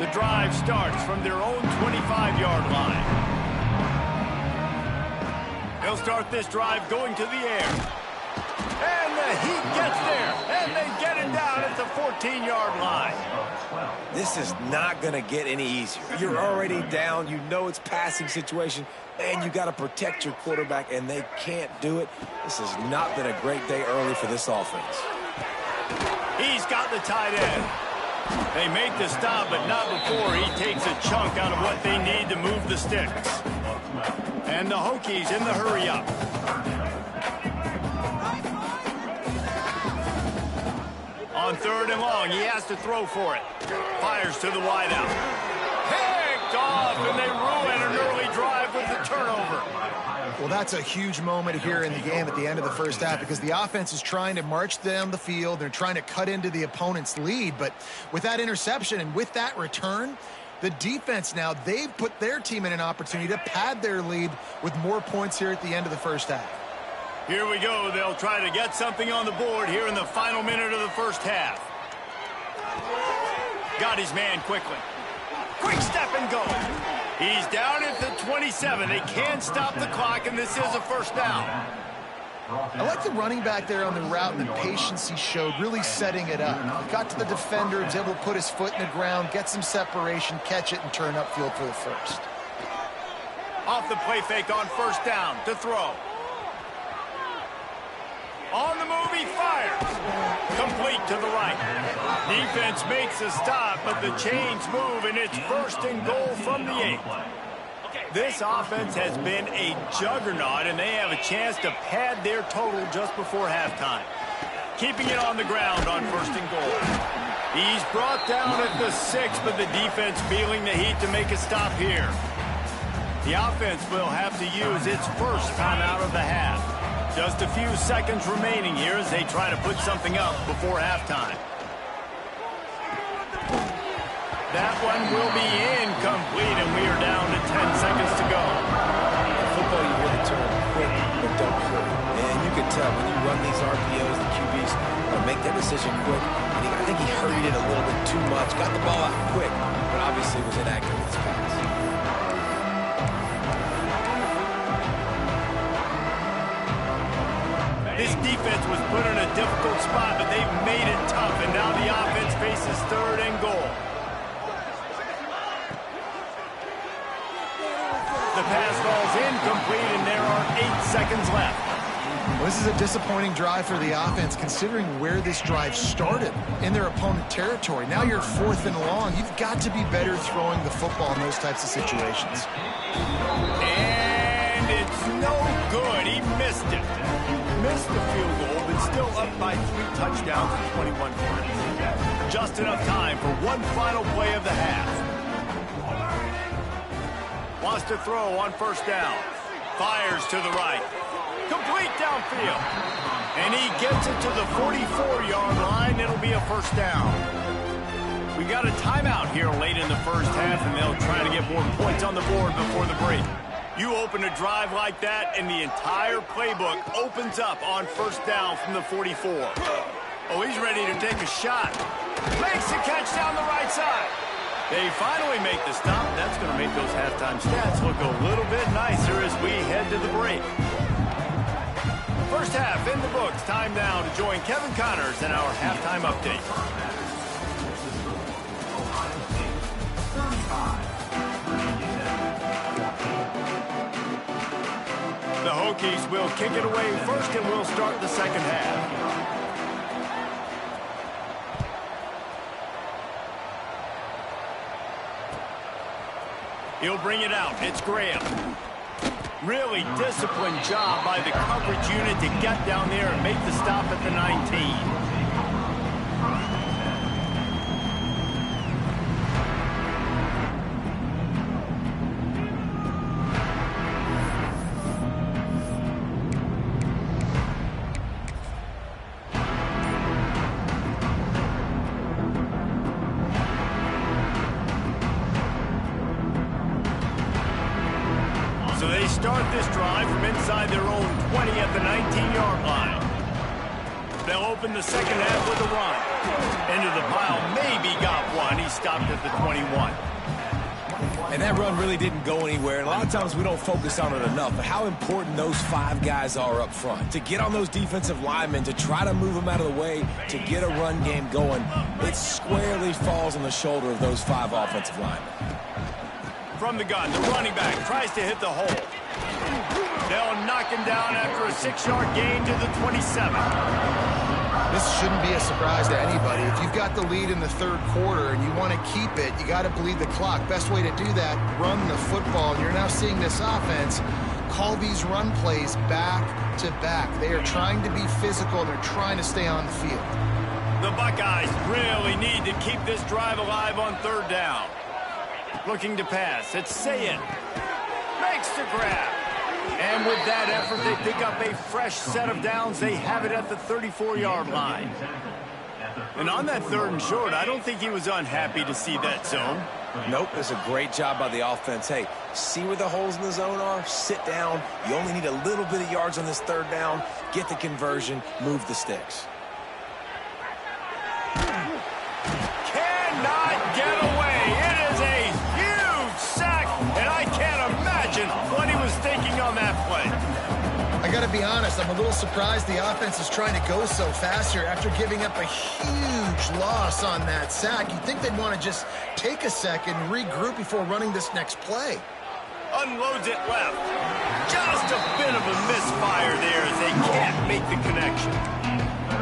The drive starts from their own 25-yard line. They'll start this drive going to the air. And the Heat gets there, and they get him down at the 14-yard line. This is not going to get any easier. You're already down. You know it's passing situation, and you got to protect your quarterback, and they can't do it. This has not been a great day early for this offense. He's got the tight end. They make the stop, but not before he takes a chunk out of what they need to move the sticks. And the Hokies in the hurry-up. On 3rd and long, he has to throw for it. Fires to the wideout. Picked off, and they ruin an early drive with the turnover. Well, that's a huge moment here in the game at the end of the first half because the offense is trying to march down the field. They're trying to cut into the opponent's lead. But with that interception and with that return, the defense now, they've put their team in an opportunity to pad their lead with more points here at the end of the first half. Here we go. They'll try to get something on the board here in the final minute of the first half. Got his man quickly. Quick step and go. He's down at the 27. They can't stop the clock, and this is a first down. I like the running back there on the route and the patience he showed, really setting it up. He got to the defender, was able to put his foot in the ground, get some separation, catch it, and turn upfield for the first. Off the play fake on first down to throw. On the move, he fires. Complete to the right. Defense makes a stop, but the chains move, and it's 1st and goal from the 8. This offense has been a juggernaut, and they have a chance to pad their total just before halftime. Keeping it on the ground on 1st and goal. He's brought down at the 6, but the defense feeling the heat to make a stop here. The offense will have to use its first timeout of the half. Just a few seconds remaining here as they try to put something up before halftime. That one will be incomplete, and we are down to 10 seconds to go. In football, you hear the term quick, but don't hurry. And you can tell when you run these RPOs, the QBs make that decision quick. And I think he hurried it a little bit too much, got the ball out quick, but obviously was inaccurate with his pass. This defense was put in a difficult spot, but they've made it tough, and now the offense faces 3rd and goal. The pass falls incomplete, and there are 8 seconds left. Well, this is a disappointing drive for the offense, considering where this drive started in their opponent territory. Now you're 4th and long. You've got to be better throwing the football in those types of situations. And it's no good. He missed it. Missed the field goal, but still up by 3 touchdowns and 21 points. Just enough time for one final play of the half. Wants to throw on first down. Fires to the right. Complete downfield. And he gets it to the 44-yard line. It'll be a first down. We got a timeout here late in the first half, and they'll try to get more points on the board before the break. You open a drive like that, and the entire playbook opens up on first down from the 44. Oh, he's ready to take a shot. Makes the catch down the right side. They finally make the stop. That's going to make those halftime stats look a little bit nicer as we head to the break. First half in the books. Time now to join Kevin Connors in our halftime update. The Hokies will kick it away first, and we'll start the second half. He'll bring it out. It's Graham. Really disciplined job by the coverage unit to get down there and make the stop at the 19. So they start this drive from inside their own 20 at the 19-yard line. They'll open the second half with a run. Into the pile, maybe got one. He stopped at the 21. And that run really didn't go anywhere. And a lot of times we don't focus on it enough, but how important those 5 guys are up front. To get on those defensive linemen, to try to move them out of the way, to get a run game going, it squarely falls on the shoulder of those 5 offensive linemen. From the gun, the running back tries to hit the hole. They'll knock him down after a 6-yard gain to the 27. This shouldn't be a surprise to anybody. If you've got the lead in the third quarter and you want to keep it, you got to bleed the clock. Best way to do that, run the football. And you're now seeing this offense call these run plays back to back. They are trying to be physical. They're trying to stay on the field. The Buckeyes really need to keep this drive alive on third down. Looking to pass. It's Sayin. Makes the grab. And with that effort, they pick up a fresh set of downs. They have it at the 34-yard line. And on that third and short, I don't think he was unhappy to see that zone. Nope, it's a great job by the offense. Hey, see where the holes in the zone are? Sit down. You only need a little bit of yards on this third down. Get the conversion. Move the sticks. Cannot get away. It is a huge sack, and I can't imagine what he was thinking on that play. I got to be honest, I'm a little surprised the offense is trying to go so fast here after giving up a huge loss on that sack. You'd think they'd want to just take a second and regroup before running this next play. Unloads it left. Just a bit of a misfire there as they can't make the connection.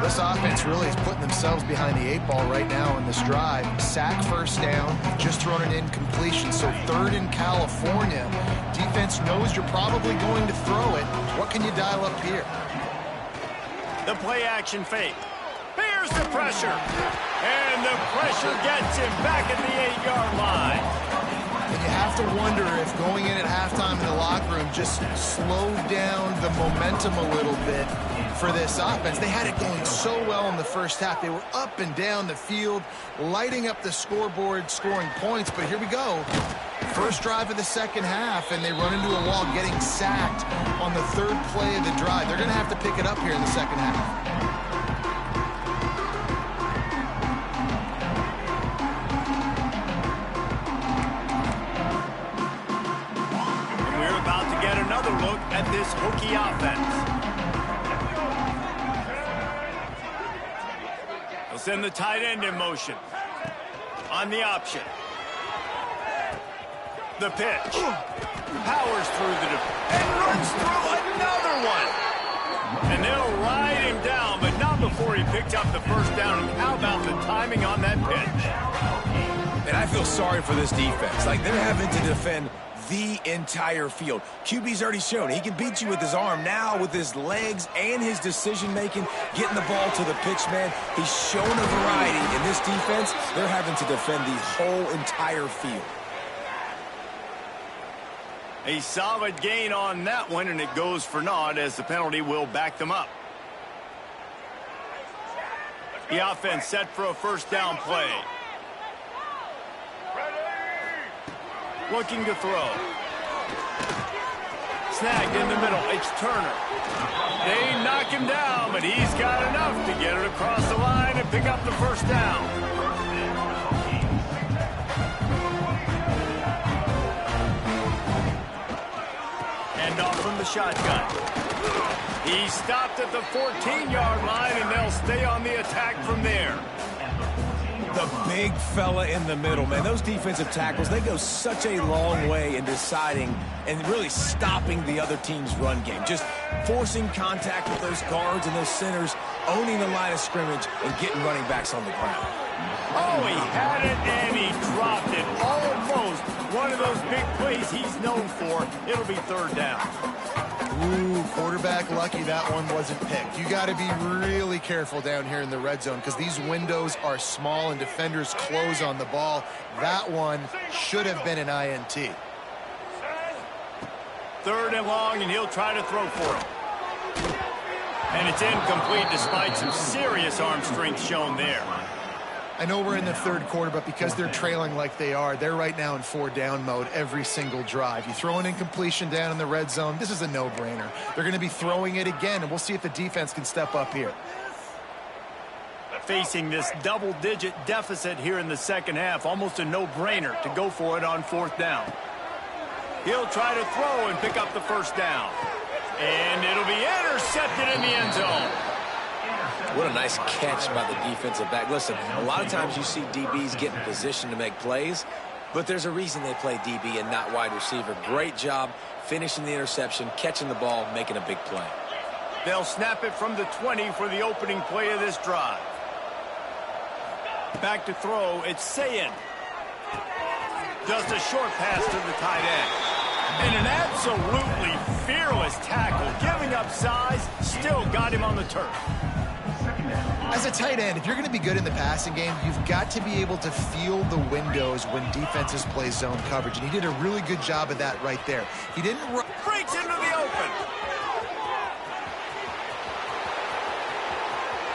This offense really is putting themselves behind the 8 ball right now in this drive. Sack first down, just thrown an incompletion. So third in California. Defense knows you're probably going to throw it. What can you dial up here? The play action fake. Here's the pressure. And the pressure gets him back at the 8-yard line. And you have to wonder if going in at halftime in the locker room just slowed down the momentum a little bit for this offense. They had it going so well in the first half. They were up and down the field, lighting up the scoreboard, scoring points. But here we go. First drive of the second half, and they run into a wall, getting sacked on the third play of the drive. They're going to have to pick it up here in the second half. Another look at this Hokie offense. They'll send the tight end in motion. On the option. The pitch. Powers through the and runs through another one. And they'll ride him down, but not before he picked up the first down. And how about the timing on that pitch? And I feel sorry for this defense. Like, they're having to defend the entire field. QB's already shown he can beat you with his arm. Now with his legs and his decision-making, getting the ball to the pitch man, he's shown a variety. In this defense, they're having to defend the whole entire field. A solid gain on that one, and it goes for naught as the penalty will back them up. The offense set for a first down play. Looking to throw. Snagged in the middle. It's Turner. They knock him down, but he's got enough to get it across the line and pick up the first down. And off from the shotgun. He stopped at the 14-yard line, and they'll stay on the attack from there. The big fella in the middle, man. Those defensive tackles, they go such a long way in deciding and really stopping the other team's run game. Just forcing contact with those guards and those centers, owning the line of scrimmage, and getting running backs on the ground. Oh, he had it, and he dropped it. Almost one of those big plays he's known for. It'll be third down. Ooh, quarterback lucky that one wasn't picked. You got to be really careful down here in the red zone because these windows are small and defenders close on the ball. That one should have been an INT. Third and long, and he'll try to throw for him. And it's incomplete despite some serious arm strength shown there. I know we're in the third quarter, but because they're trailing like they are, they're right now in 4-down mode every single drive. You throw an incompletion down in the red zone, this is a no-brainer. They're going to be throwing it again, and we'll see if the defense can step up here. facing this double-digit deficit here in the second half. Almost a no-brainer to go for it on 4th down. He'll try to throw and pick up the first down. And it'll be intercepted in the end zone. What a nice catch by the defensive back. Listen, a lot of times you see DBs get in position to make plays, but there's a reason they play DB and not wide receiver. Great job finishing the interception, catching the ball, making a big play. They'll snap it from the 20 for the opening play of this drive. Back to throw, it's Sayin. Just a short pass to the tight end. And an absolutely fearless tackle, giving up size, still got him on the turf. As a tight end, if you're going to be good in the passing game, you've got to be able to feel the windows when defenses play zone coverage. And he did a really good job of that right there. He didn't run. Breaks into the open.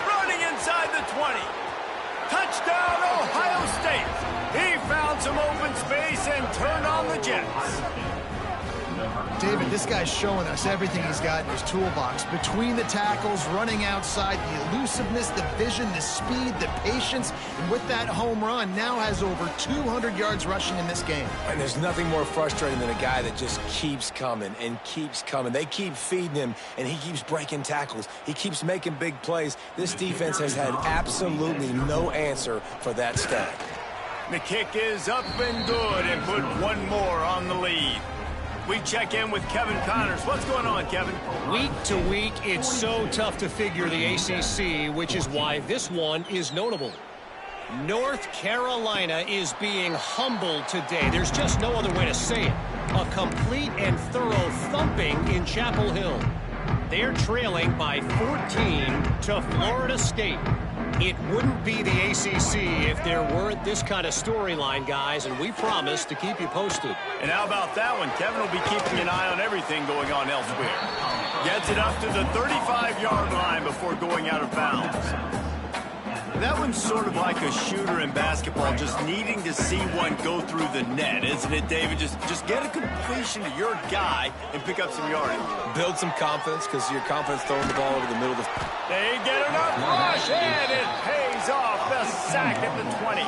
Running inside the 20. Touchdown, Ohio State. He found some open space and turned on the Jets. David, this guy's showing us everything he's got in his toolbox. Between the tackles, running outside, the elusiveness, the vision, the speed, the patience, and with that home run, now has over 200 yards rushing in this game. And there's nothing more frustrating than a guy that just keeps coming and keeps coming. They keep feeding him, and he keeps breaking tackles. He keeps making big plays. This defense has had absolutely no answer for that stat. The kick is up and good, and put one more on the lead. We check in with Kevin Connors. What's going on, Kevin? Week to week, it's so tough to figure the ACC, which is why this one is notable. North Carolina is being humbled today. There's just no other way to say it. A complete and thorough thumping in Chapel Hill. They're trailing by 14 to Florida State. It wouldn't be the ACC if there weren't this kind of storyline, guys, and we promise to keep you posted. And how about that one? Kevin will be keeping an eye on everything going on elsewhere. Gets it up to the 35-yard line before going out of bounds. That one's sort of like a shooter in basketball, just needing to see one go through the net, isn't it, David? Just get a completion to your guy and pick up some yardage. Build some confidence, because your confidence throwing the ball over the middle of the... They get enough rush, and it pays off. The sack at the 20.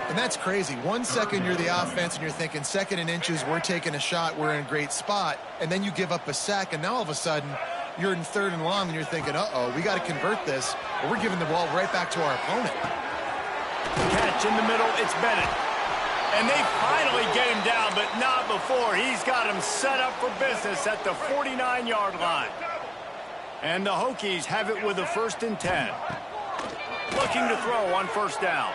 And that's crazy. 1 second you're the offense and you're thinking 2nd and inches, we're taking a shot, we're in a great spot, and then you give up a sack, and now all of a sudden you're in 3rd and long and you're thinking, uh-oh, we got to convert this, or we're giving the ball right back to our opponent. Catch in the middle, it's Bennett. And they finally get him down, but not before. He's got him set up for business at the 49-yard line. And the Hokies have it with a 1st and 10. Looking to throw on 1st down.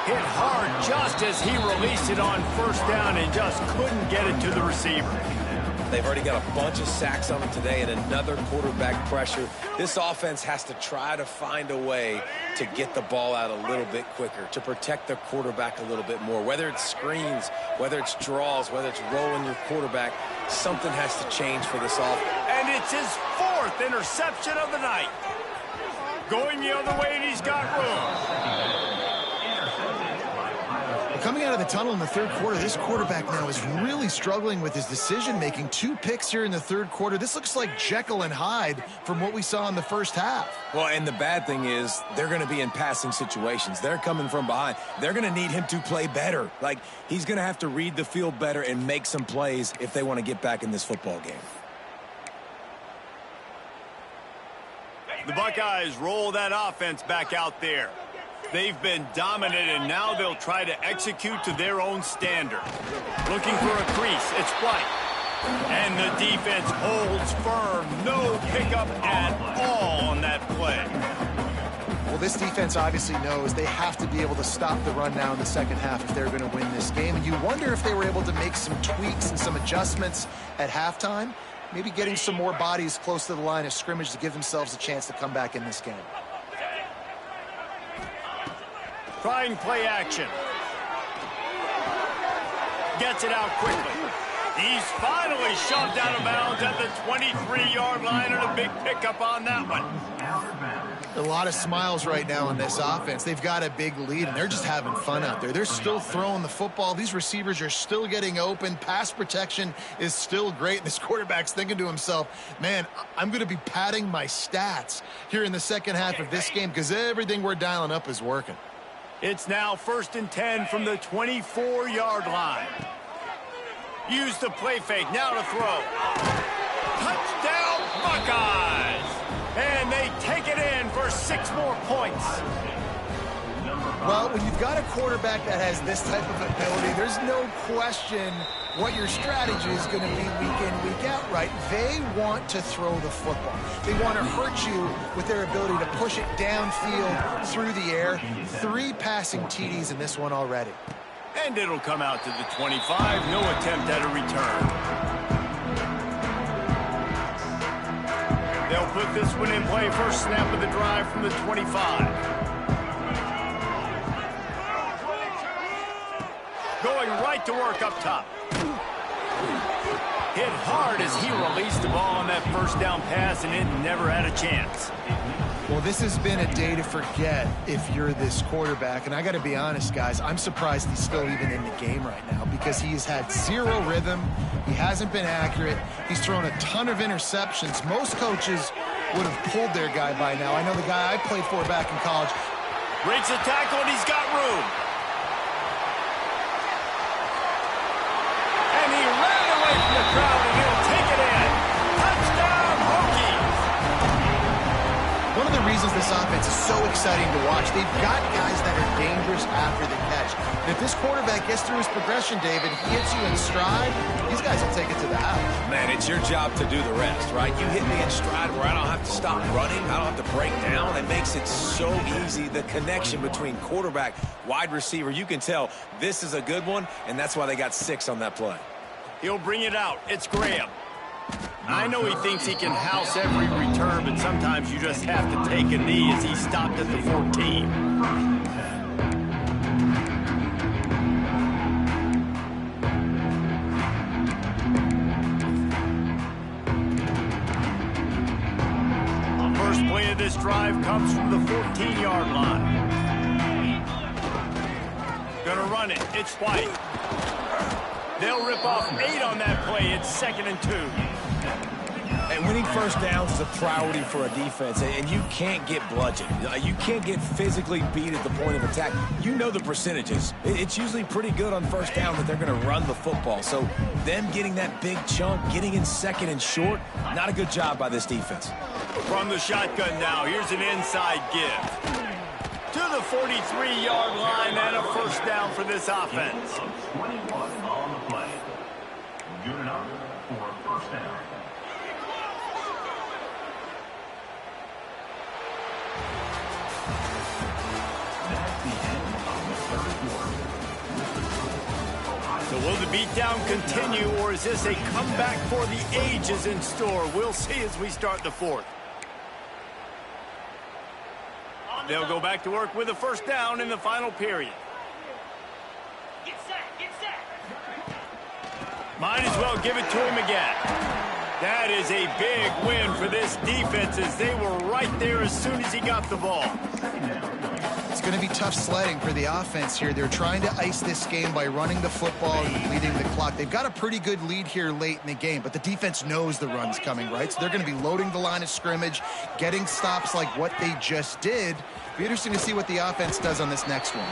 Hit hard just as he released it on 1st down and just couldn't get it to the receiver. They've already got a bunch of sacks on them today and another quarterback pressure. This offense has to try to find a way to get the ball out a little bit quicker, to protect their quarterback a little bit more. Whether it's screens, whether it's draws, whether it's rolling your quarterback, something has to change for this offense. And it's his 4th interception of the night. Going the other way, and he's got room. Coming out of the tunnel in the 3rd quarter, this quarterback now is really struggling with his decision-making. 2 picks here in the 3rd quarter. This looks like Jekyll and Hyde from what we saw in the 1st half. Well, and the bad thing is they're going to be in passing situations. They're coming from behind. They're going to need him to play better. Like, he's going to have to read the field better and make some plays if they want to get back in this football game. The Buckeyes roll that offense back out there. They've been dominant, and now they'll try to execute to their own standard. Looking for a crease. It's White. And the defense holds firm. No pickup at all on that play. Well, this defense obviously knows they have to be able to stop the run now in the 2nd half if they're going to win this game. And you wonder if they were able to make some tweaks and some adjustments at halftime, maybe getting some more bodies close to the line of scrimmage to give themselves a chance to come back in this game. Trying play action. Gets it out quickly. He's finally shoved out of bounds at the 23-yard line, and a big pickup on that one. A lot of smiles right now on this offense. They've got a big lead, and they're just having fun out there. They're still throwing the football. These receivers are still getting open. Pass protection is still great. This quarterback's thinking to himself, man, I'm going to be padding my stats here in the second half of this game because everything we're dialing up is working. It's now 1st and 10 from the 24-yard line. Use the play fake. Now to throw. Touchdown, Buckeyes! And they take it in for 6 more points. Well, when you've got a quarterback that has this type of ability, there's no question what your strategy is going to be week in, week out, right? They want to throw the football. They want to hurt you with their ability to push it downfield through the air. 3 passing TDs in this one already. And it'll come out to the 25. No attempt at a return. They'll put this one in play. First snap of the drive from the 25. Going right to work up top. Hit hard as he released the ball on that first down pass, and it never had a chance. Well, this has been a day to forget if you're this quarterback. And I got to be honest, guys, I'm surprised he's still even in the game right now because he has had 0 rhythm. He hasn't been accurate. He's thrown a ton of interceptions. Most coaches would have pulled their guy by now. I know the guy I played for back in college. Breaks a tackle, and he's got room. And he ran away from the crowd, and he'll take it in. Touchdown, Hokies! One of the reasons this offense is so exciting to watch, they've got guys that are dangerous after the catch. And if this quarterback gets through his progression, David, he hits you in stride, these guys will take it to the house. Man, it's your job to do the rest, right? You hit me in stride where I don't have to stop running. I don't have to break down. It makes it so easy. The connection between quarterback, wide receiver, you can tell this is a good one, and that's why they got 6 on that play. He'll bring it out. It's Graham. I know he thinks he can house every return, but sometimes you just have to take a knee as he stopped at the 14. First play of this drive comes from the 14-yard line. Gonna run it. It's White. They'll rip off 8 on that play. It's 2nd and 2. And winning first downs is a priority for a defense, and you can't get bludgeoned. You can't get physically beat at the point of attack. You know the percentages. It's usually pretty good on first down that they're going to run the football. So them getting that big chunk, getting in 2nd and short, not a good job by this defense. From the shotgun now, here's an inside give. To the 43-yard line and a first down for this offense. 21 on the play. Good enough for a first down. That's the end of the 3rd quarter. So will the beatdown continue, or is this a comeback for the ages in store? We'll see as we start the 4th. They'll go back to work with a first down in the final period. Get set, get set. Might as well give it to him again. That is a big win for this defense as they were right there as soon as he got the ball. It's going to be tough sledding for the offense here. They're trying to ice this game by running the football and leading the clock. They've got a pretty good lead here late in the game, but the defense knows the run's coming, right? So they're going to be loading the line of scrimmage, getting stops like what they just did. Be interesting to see what the offense does on this next one.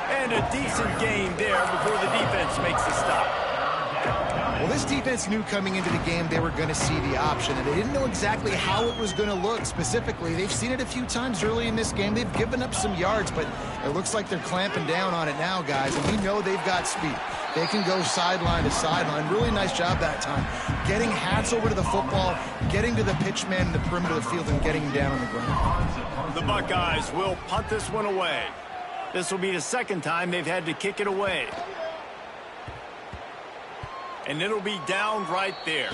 And a decent gain there before the defense makes the stop. Well, this defense knew coming into the game they were going to see the option, and they didn't know exactly how it was going to look specifically. They've seen it a few times early in this game. They've given up some yards, but it looks like they're clamping down on it now, guys, and we know they've got speed. They can go sideline to sideline. Really nice job that time. Getting hats over to the football, getting to the pitch man in the perimeter of the field, and getting him down on the ground. The Buckeyes will punt this one away. This will be the 2nd time they've had to kick it away. And it'll be down right there.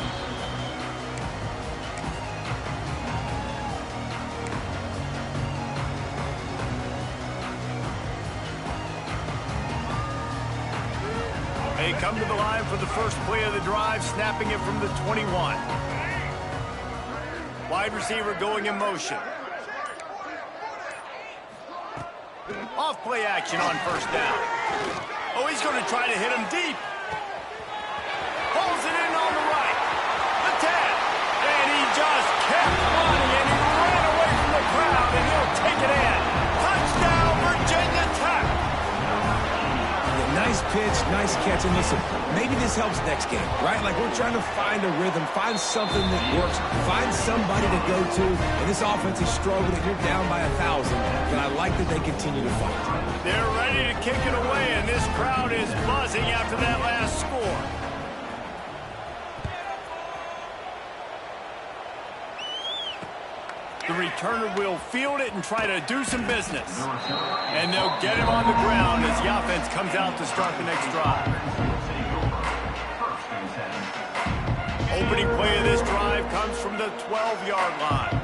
They come to the line for the first play of the drive, snapping it from the 21. Wide receiver going in motion. Off play action on first down. Oh, he's going to try to hit him deep. Pulls it in on the right. The 10. And he just kept running, and he ran away from the crowd, and he'll take it in. Touchdown, Virginia Tech. Nice pitch, nice catch, and listen, maybe this helps next game, right? Like we're trying to find a rhythm, find something that works, find somebody to go to, and this offense is struggling. You're down by 1,000, but I like that they continue to fight. They're ready to kick it away, and this crowd is buzzing after that last score. The returner will field it and try to do some business. And they'll get him on the ground as the offense comes out to start the next drive. Opening play of this drive comes from the 12-yard line.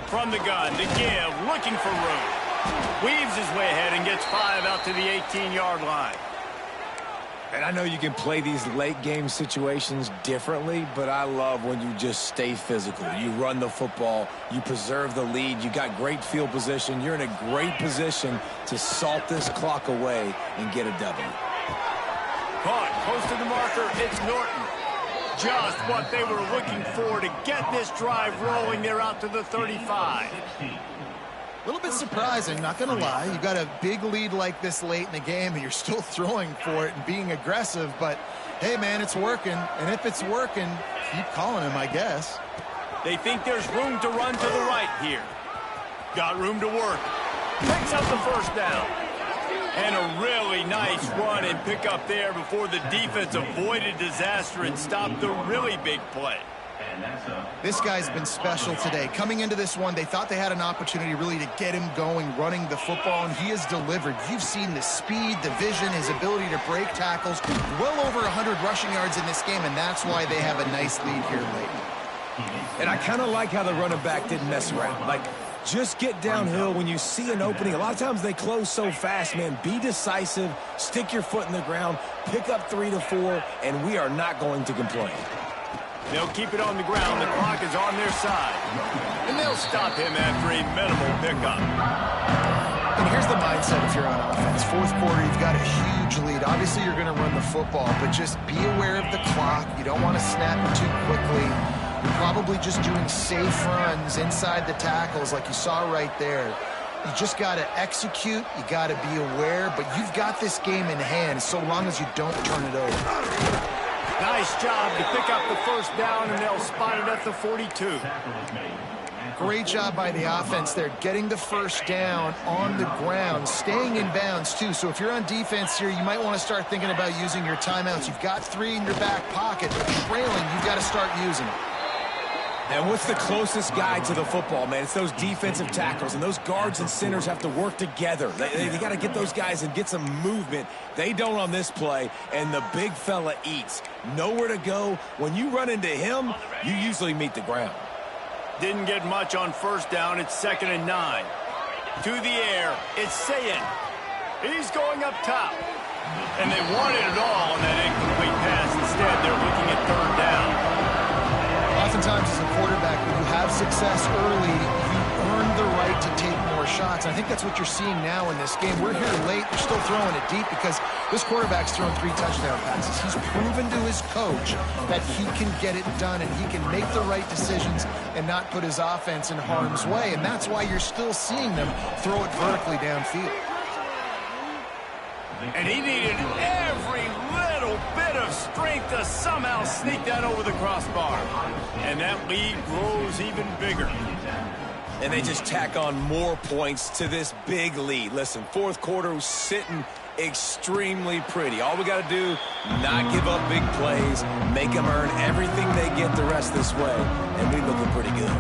From the gun, to give, looking for room. Weaves his way ahead and gets 5 out to the 18-yard line. And I know you can play these late game situations differently, but I love when you just stay physical. You run the football, you preserve the lead, you got great field position. You're in a great position to salt this clock away and get a W. Caught close to the marker, it's Norton. Just what they were looking for to get this drive rolling. They're out to the 35. A little bit surprising, not going to lie. You got a big lead like this late in the game, and you're still throwing for it and being aggressive. But, hey, man, it's working. And if it's working, keep calling him, I guess. They think there's room to run to the right here. Got room to work. Picks up the first down. And a really nice run and pick up there before the defense avoided disaster and stopped the really big play. This guy's been special today. Coming into this one, they thought they had an opportunity really to get him going, running the football, and he has delivered. You've seen the speed, the vision, his ability to break tackles. Well over 100 rushing yards in this game, and that's why they have a nice lead here late. And I kind of like how the running back didn't mess around. Like, just get downhill when you see an opening. A lot of times they close so fast, man. Be decisive, stick your foot in the ground, pick up 3 to 4, and we are not going to complain. They'll keep it on the ground. The clock is on their side. And they'll stop him after a minimal pickup. And here's the mindset if you're on offense. Fourth quarter, you've got a huge lead. Obviously, you're going to run the football, but just be aware of the clock. You don't want to snap it too quickly. You're probably just doing safe runs inside the tackles like you saw right there. You just got to execute. You got to be aware, but you've got this game in hand so long as you don't turn it over. Nice job to pick up the first down, and they'll spot it at the 42. Great job by the offense there, getting the first down on the ground, staying in bounds, too. So if you're on defense here, you might want to start thinking about using your timeouts. You've got 3 in your back pocket, but trailing, you've got to start using them. And what's the closest guy to the football, man? It's those defensive tackles, and those guards and centers have to work together. They got to get those guys and get some movement. They don't on this play, and the big fella eats. Nowhere to go. When you run into him, you usually meet the ground. Didn't get much on first down. It's 2nd and 9. To the air, it's Sayin. He's going up top. And they wanted it all on that incomplete pass. Instead, they're looking at 3rd down. Oftentimes, as a quarterback, when you have success early, you earn the right to take more shots. I think that's what you're seeing now in this game. We're here late. They're still throwing it deep because this quarterback's thrown 3 touchdown passes. He's proven to his coach that he can get it done and he can make the right decisions and not put his offense in harm's way. And that's why you're still seeing them throw it vertically downfield. And he needed every little bit of strength to somehow sneak that over the crossbar. And that lead grows even bigger. And they just tack on more points to this big lead. Listen, fourth quarter was sitting extremely pretty. All we got to do, not give up big plays, make them earn everything they get the rest this way, and we looking pretty good.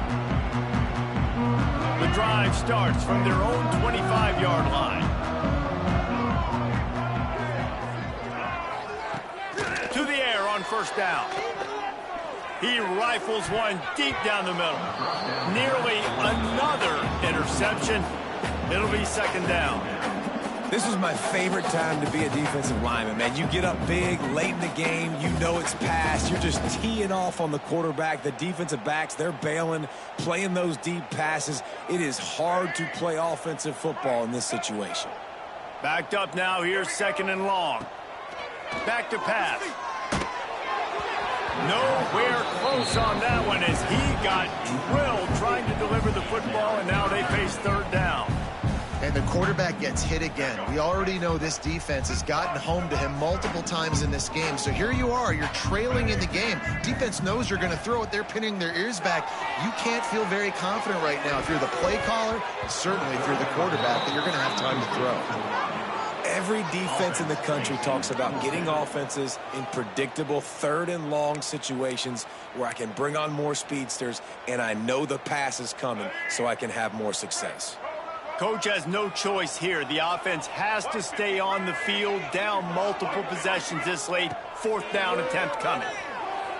The drive starts from their own 25-yard line. To the air on first down. He rifles one deep down the middle. Nearly another interception. It'll be 2nd down. This was my favorite time to be a defensive lineman, man. You get up big, late in the game, you know it's past. You're just teeing off on the quarterback. The defensive backs, they're bailing, playing those deep passes. It is hard to play offensive football in this situation. Backed up now, here's 2nd and long. Back to pass. Nowhere close on that one as he got drilled trying to deliver the football, and now they face 3rd down. And the quarterback gets hit again. We already know this defense has gotten home to him multiple times in this game. So here you are, you're trailing in the game. Defense knows you're going to throw it. They're pinning their ears back. You can't feel very confident right now if you're the play caller, and certainly if you're the quarterback, that you're going to have time to throw. Every defense in the country talks about getting offenses in predictable 3rd and long situations where I can bring on more speedsters and I know the pass is coming so I can have more success. Coach has no choice here. The offense has to stay on the field, down multiple possessions this late. 4th down attempt coming.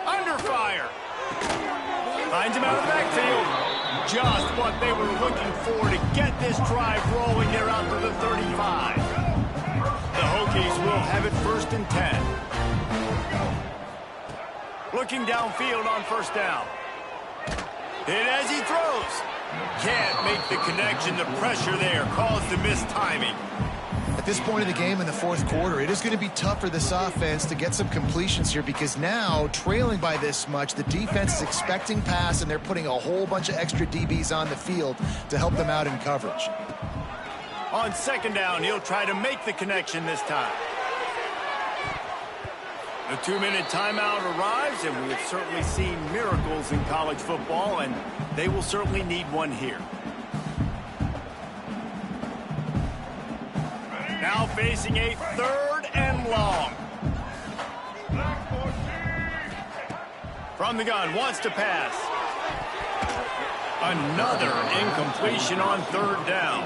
Under fire. Finds him out of the backfield. Just what they were looking for to get this drive rolling. They're out to the 35. The Hokies will have it 1st and 10. Looking downfield on 1st down. Hit as he throws. Can't make the connection. The pressure there caused the mistiming. At this point of the game in the 4th quarter, it is going to be tough for this offense to get some completions here because now, trailing by this much, the defense is expecting pass, and they're putting a whole bunch of extra DBs on the field to help them out in coverage. On 2nd down, he'll try to make the connection this time. The 2-minute timeout arrives, and we have certainly seen miracles in college football, and they will certainly need one here. Now facing a 3rd and long. From the gun, wants to pass. Another incompletion on 3rd down.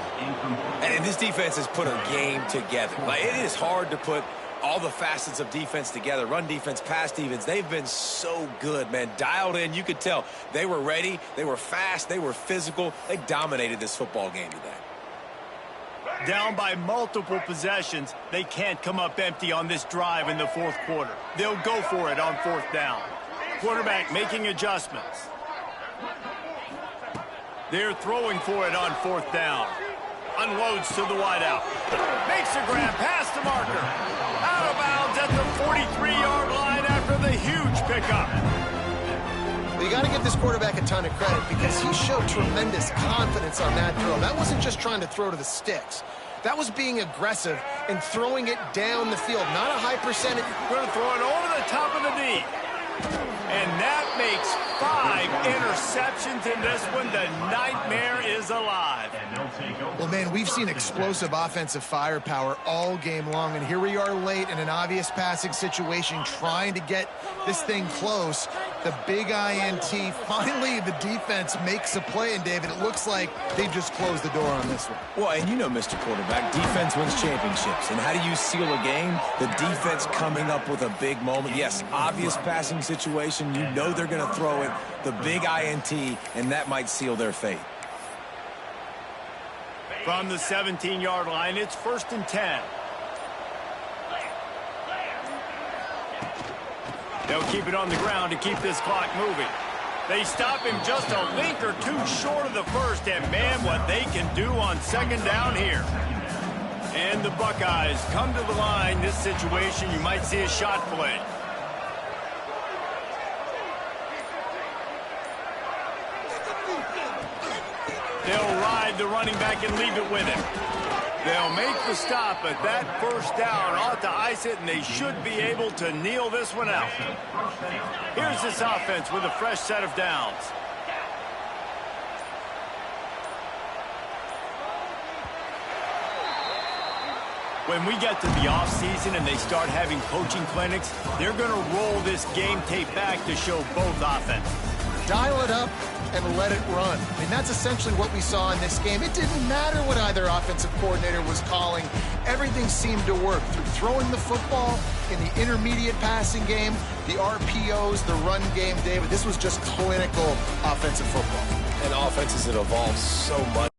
And this defense has put a game together. Like, it is hard to put all the facets of defense together. Run defense, pass defense. They've been so good, man. Dialed in. You could tell they were ready. They were fast. They were physical. They dominated this football game today. Down by multiple possessions. They can't come up empty on this drive in the 4th quarter. They'll go for it on 4th down. Quarterback making adjustments. They're throwing for it on 4th down. Unloads to the wideout. Makes a grab past the marker. Out of bounds at the 43-yard line after the huge pickup. Well, you got to give this quarterback a ton of credit because he showed tremendous confidence on that throw. That wasn't just trying to throw to the sticks. That was being aggressive and throwing it down the field. Not a high percentage. Going to throw it over the top of the knee. And that makes 5 interceptions in this one. The nightmare is alive. Well, man, we've seen explosive offensive firepower all game long, and here we are late in an obvious passing situation trying to get this thing close. The big INT. Finally, the defense makes a play, and David, it looks like they've just closed the door on this one. Well, and you know, Mr. Quarterback, defense wins championships. And how do you seal a game? The defense coming up with a big moment. Yes, obvious passing situation. You know they're going to throw it. The big INT, and that might seal their fate. From the 17-yard line, it's 1st and 10. They'll keep it on the ground to keep this clock moving. They stop him just a link or two short of the first, and man, what they can do on 2nd down here. And the Buckeyes come to the line. This situation, you might see a shot play. They'll ride the running back and leave it with him. They'll make the stop, but that 1st down ought to ice it, and they should be able to kneel this one out. Here's this offense with a fresh set of downs. When we get to the offseason and they start having coaching clinics, they're going to roll this game tape back to show both offenses. Dial it up and let it run. I mean, that's essentially what we saw in this game. It didn't matter what either offensive coordinator was calling. Everything seemed to work through throwing the football in the intermediate passing game, the RPOs, the run game, David. This was just clinical offensive football. And offenses that evolved so much.